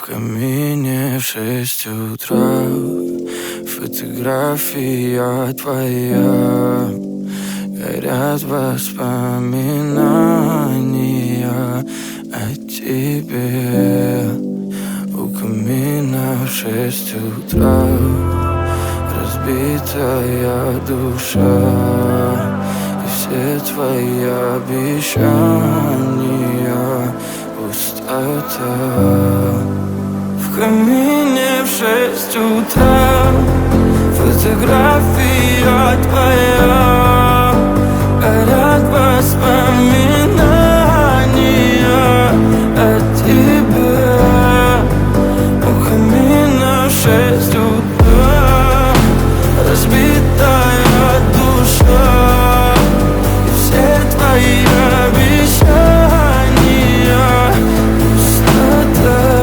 камине в 6 утра фотография твоя. Горят воспоминания о тебе. У камина в 6 утра разбитая душа, и все твои обещания пустота. В камине в 6 утра фотография твоя. Горят воспоминания